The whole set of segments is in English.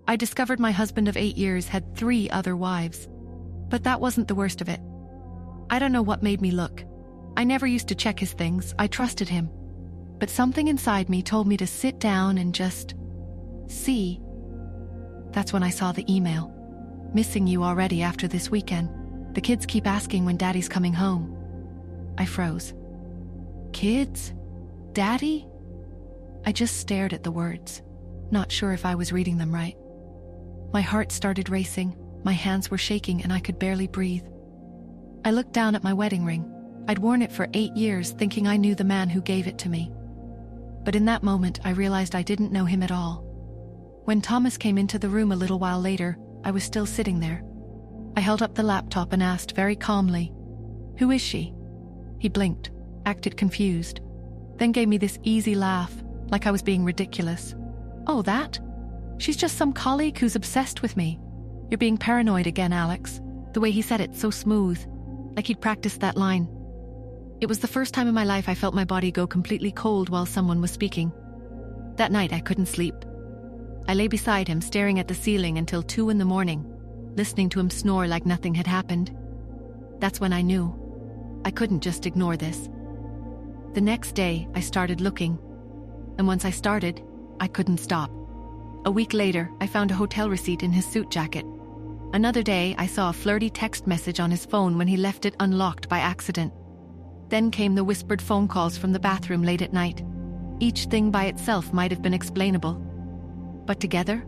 I discovered my husband of 8 years had 3 other wives. But that wasn't the worst of it. I don't know what made me look. I never used to check his things, I trusted him. But something inside me told me to sit down and just see. That's when I saw the email. Missing you already after this weekend. The kids keep asking when Daddy's coming home. I froze. Kids? Daddy? I just stared at the words, not sure if I was reading them right. My heart started racing, my hands were shaking, and I could barely breathe. I looked down at my wedding ring. I'd worn it for 8 years, thinking I knew the man who gave it to me. But in that moment, I realized I didn't know him at all. When Thomas came into the room a little while later, I was still sitting there. I held up the laptop and asked very calmly, "Who is she?" He blinked, acted confused, then gave me this easy laugh, like I was being ridiculous. "Oh, that? She's just some colleague who's obsessed with me. You're being paranoid again, Alex." The way he said it, so smooth, like he'd practiced that line. It was the first time in my life I felt my body go completely cold while someone was speaking. That night I couldn't sleep. I lay beside him, staring at the ceiling until 2 a.m, listening to him snore like nothing had happened. That's when I knew. I couldn't just ignore this. The next day, I started looking. And once I started, I couldn't stop. A week later, I found a hotel receipt in his suit jacket. Another day, I saw a flirty text message on his phone when he left it unlocked by accident. Then came the whispered phone calls from the bathroom late at night. Each thing by itself might have been explainable. But together,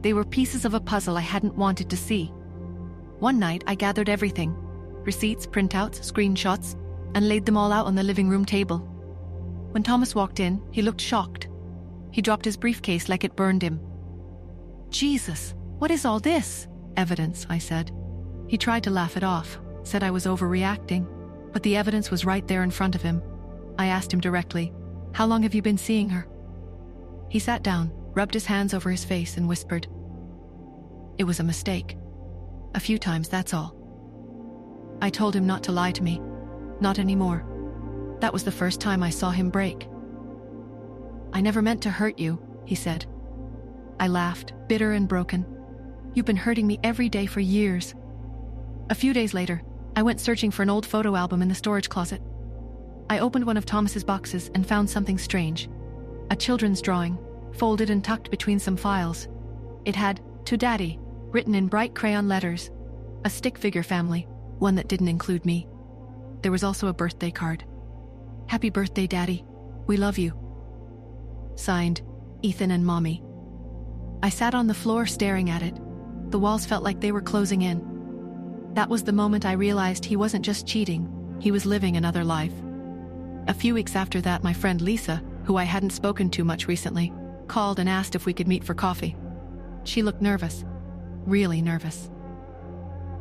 they were pieces of a puzzle I hadn't wanted to see. One night, I gathered everything, receipts, printouts, screenshots, and laid them all out on the living room table. When Thomas walked in, he looked shocked. He dropped his briefcase like it burned him. "Jesus, what is all this?" "Evidence," I said. He tried to laugh it off, said I was overreacting, but the evidence was right there in front of him. I asked him directly, "How long have you been seeing her?" He sat down, rubbed his hands over his face, and whispered, "It was a mistake. A few times, that's all." I told him not to lie to me. Not anymore. That was the first time I saw him break. "I never meant to hurt you," he said. I laughed, bitter and broken. "You've been hurting me every day for years." A few days later, I went searching for an old photo album in the storage closet. I opened one of Thomas's boxes and found something strange. A children's drawing, folded and tucked between some files. It had, "To Daddy," written in bright crayon letters. A stick figure family, one that didn't include me. There was also a birthday card. "Happy birthday, Daddy. We love you." Signed, Ethan and Mommy. I sat on the floor staring at it. The walls felt like they were closing in. That was the moment I realized he wasn't just cheating, he was living another life. A few weeks after that, my friend Lisa, who I hadn't spoken to much recently, called and asked if we could meet for coffee. She looked nervous. Really nervous.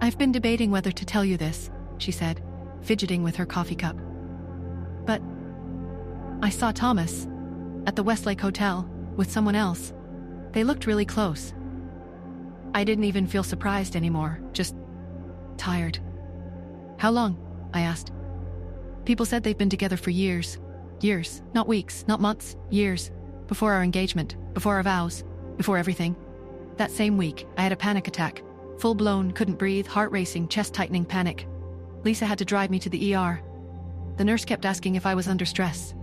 "I've been debating whether to tell you this," she said, fidgeting with her coffee cup. "But I saw Thomas at the Westlake Hotel with someone else. They looked really close." I didn't even feel surprised anymore, just tired. "How long?" I asked. "People said they've been together for years. Years, not weeks, not months, years. Before our engagement, before our vows, before everything. That same week, I had a panic attack. Full-blown, couldn't breathe, heart racing, chest-tightening panic. Lisa had to drive me to the ER. The nurse kept asking if I was under stress.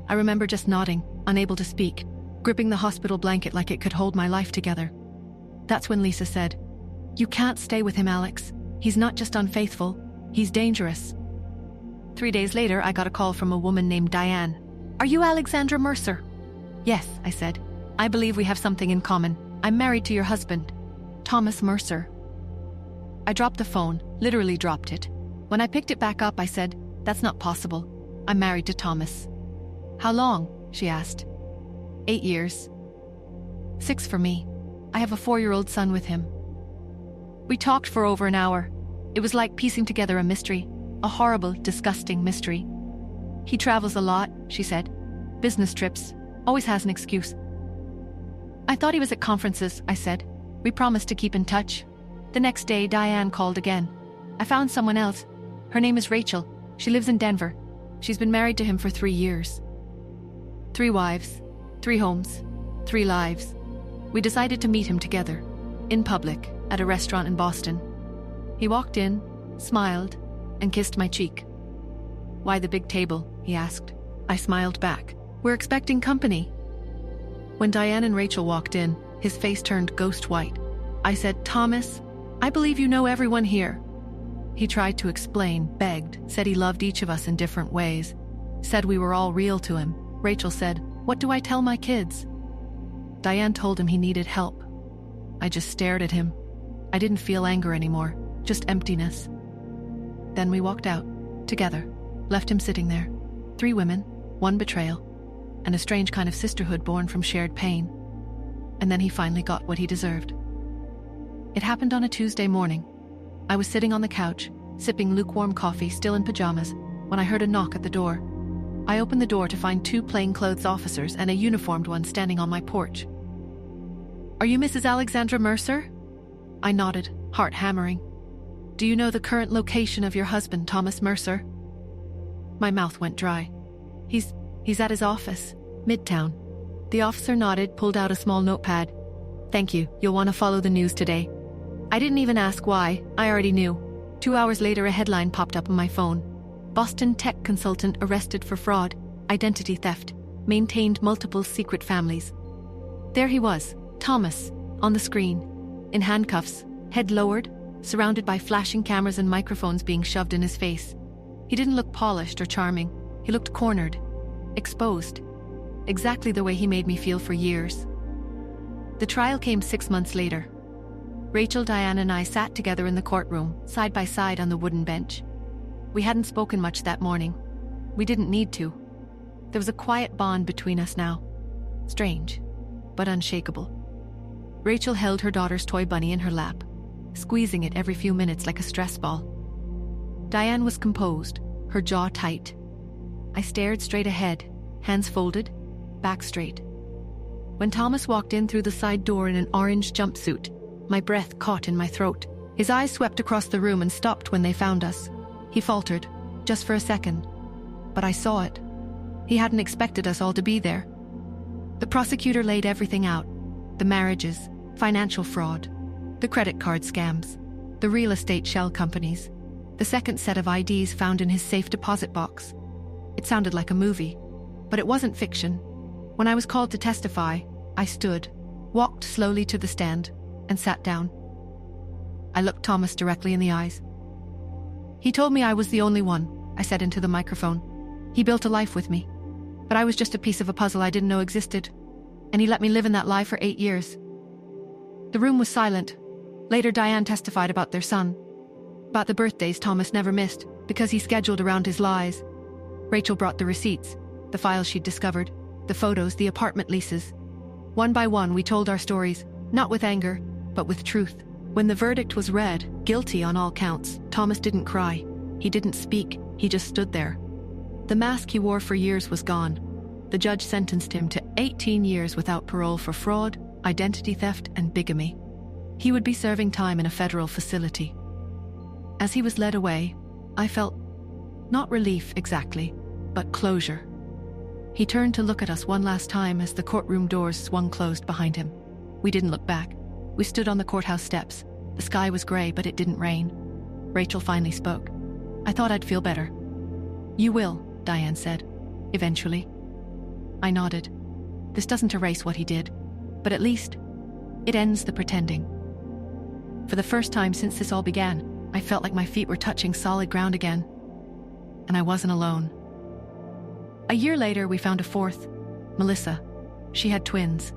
I remember just nodding, unable to speak, gripping the hospital blanket like it could hold my life together. That's when Lisa said, "You can't stay with him, Alex. He's not just unfaithful, he's dangerous." 3 days later, I got a call from a woman named Diane. "Are you Alexandra Mercer?" "Yes," I said. "I believe we have something in common. I'm married to your husband, Thomas Mercer." I dropped the phone, literally dropped it. When I picked it back up, I said, "That's not possible. I'm married to Thomas." "How long?" she asked. 8 years. 6 for me. I have a 4-year-old son with him. We talked for over an hour. It was like piecing together a mystery, a horrible, disgusting mystery. "He travels a lot," she said. "Business trips. Always has an excuse." "I thought he was at conferences," I said. "We promised to keep in touch." The next day, Diane called again. "I found someone else. Her name is Rachel. She lives in Denver. She's been married to him for 3 years. 3 wives, 3 homes, 3 lives. We decided to meet him together, in public, at a restaurant in Boston. He walked in, smiled, and kissed my cheek. "Why the big table?" he asked. I smiled back. "We're expecting company." When Diane and Rachel walked in, his face turned ghost white. I said, "Thomas, I believe you know everyone here." He tried to explain, begged, said he loved each of us in different ways, said we were all real to him. Rachel said, "What do I tell my kids?" Diane told him he needed help. I just stared at him. I didn't feel anger anymore, just emptiness. Then we walked out, together, left him sitting there. 3 women, 1 betrayal, and a strange kind of sisterhood born from shared pain. And then he finally got what he deserved. It happened on a Tuesday morning. I was sitting on the couch, sipping lukewarm coffee, still in pajamas, when I heard a knock at the door. I opened the door to find 2 plainclothes officers and a uniformed one standing on my porch. "Are you Mrs. Alexandra Mercer?" I nodded, heart hammering. "Do you know the current location of your husband, Thomas Mercer?" My mouth went dry. He's at his office, Midtown." The officer nodded, pulled out a small notepad. "Thank you, you'll want to follow the news today." I didn't even ask why, I already knew. 2 hours later, a headline popped up on my phone. "Boston tech consultant arrested for fraud, identity theft, maintained multiple secret families." There he was, Thomas, on the screen, in handcuffs, head lowered, surrounded by flashing cameras and microphones being shoved in his face. He didn't look polished or charming. He looked cornered, exposed, exactly the way he made me feel for years. The trial came 6 months later. Rachel, Diane, and I sat together in the courtroom, side by side on the wooden bench. We hadn't spoken much that morning. We didn't need to. There was a quiet bond between us now. Strange, but unshakable. Rachel held her daughter's toy bunny in her lap, squeezing it every few minutes like a stress ball. Diane was composed, her jaw tight. I stared straight ahead, hands folded, back straight. When Thomas walked in through the side door in an orange jumpsuit, my breath caught in my throat. His eyes swept across the room and stopped when they found us. He faltered, just for a second. But I saw it. He hadn't expected us all to be there. The prosecutor laid everything out. The marriages, financial fraud, the credit card scams, the real estate shell companies, the second set of IDs found in his safe deposit box. It sounded like a movie, but it wasn't fiction. When I was called to testify, I stood, walked slowly to the stand, and sat down. I looked Thomas directly in the eyes. "He told me I was the only one," I said into the microphone. "He built a life with me, but I was just a piece of a puzzle I didn't know existed, and he let me live in that lie for 8 years." The room was silent. Later, Diane testified about their son, about the birthdays Thomas never missed because he scheduled around his lies. Rachel brought the receipts, the files she'd discovered, the photos, the apartment leases. One by one, we told our stories, not with anger, but with truth. When the verdict was read, guilty on all counts, Thomas didn't cry. He didn't speak. He just stood there. The mask he wore for years was gone. The judge sentenced him to 18 years without parole for fraud, identity theft, and bigamy. He would be serving time in a federal facility. As he was led away, I felt, not relief exactly, but closure. He turned to look at us one last time as the courtroom doors swung closed behind him. We didn't look back. We stood on the courthouse steps. The sky was gray, but it didn't rain. Rachel finally spoke. "I thought I'd feel better." "You will," Diane said. "Eventually." I nodded. This doesn't erase what he did, but at least it ends the pretending. For the first time since this all began, I felt like my feet were touching solid ground again. And I wasn't alone. A year later, we found a fourth, Melissa. She had twins.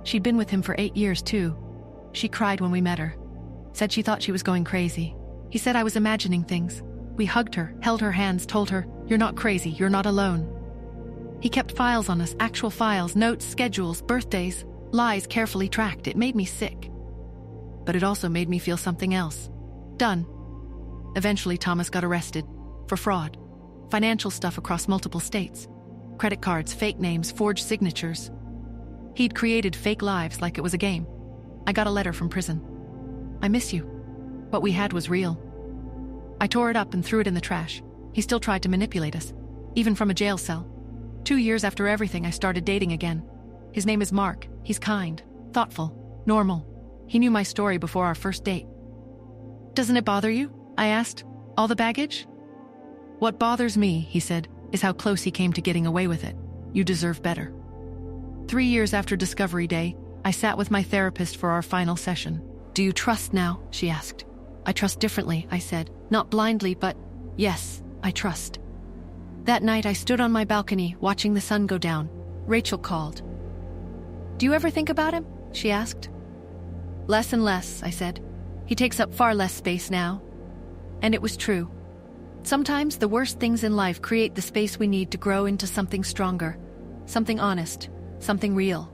She'd been with him for 8 years, too. She cried when we met her. Said she thought she was going crazy. He said I was imagining things. We hugged her, held her hands, told her, "You're not crazy, you're not alone." He kept files on us, actual files, notes, schedules, birthdays, lies carefully tracked. It made me sick. But it also made me feel something else. Done. Eventually, Thomas got arrested for fraud. Financial stuff across multiple states. Credit cards, fake names, forged signatures. He'd created fake lives like it was a game. I got a letter from prison. "I miss you. What we had was real." I tore it up and threw it in the trash. He still tried to manipulate us, even from a jail cell. 2 years after everything, I started dating again. His name is Mark. He's kind, thoughtful, normal. He knew my story before our first date. "Doesn't it bother you?" I asked. "All the baggage?" "What bothers me," he said, "is how close he came to getting away with it. You deserve better." 3 years after Discovery Day, I sat with my therapist for our final session. "Do you trust now?" she asked. "I trust differently," I said. "Not blindly, but yes, I trust." That night I stood on my balcony, watching the sun go down. Rachel called. "Do you ever think about him?" she asked. "Less and less," I said. "He takes up far less space now." And it was true. Sometimes the worst things in life create the space we need to grow into something stronger, something honest, something real.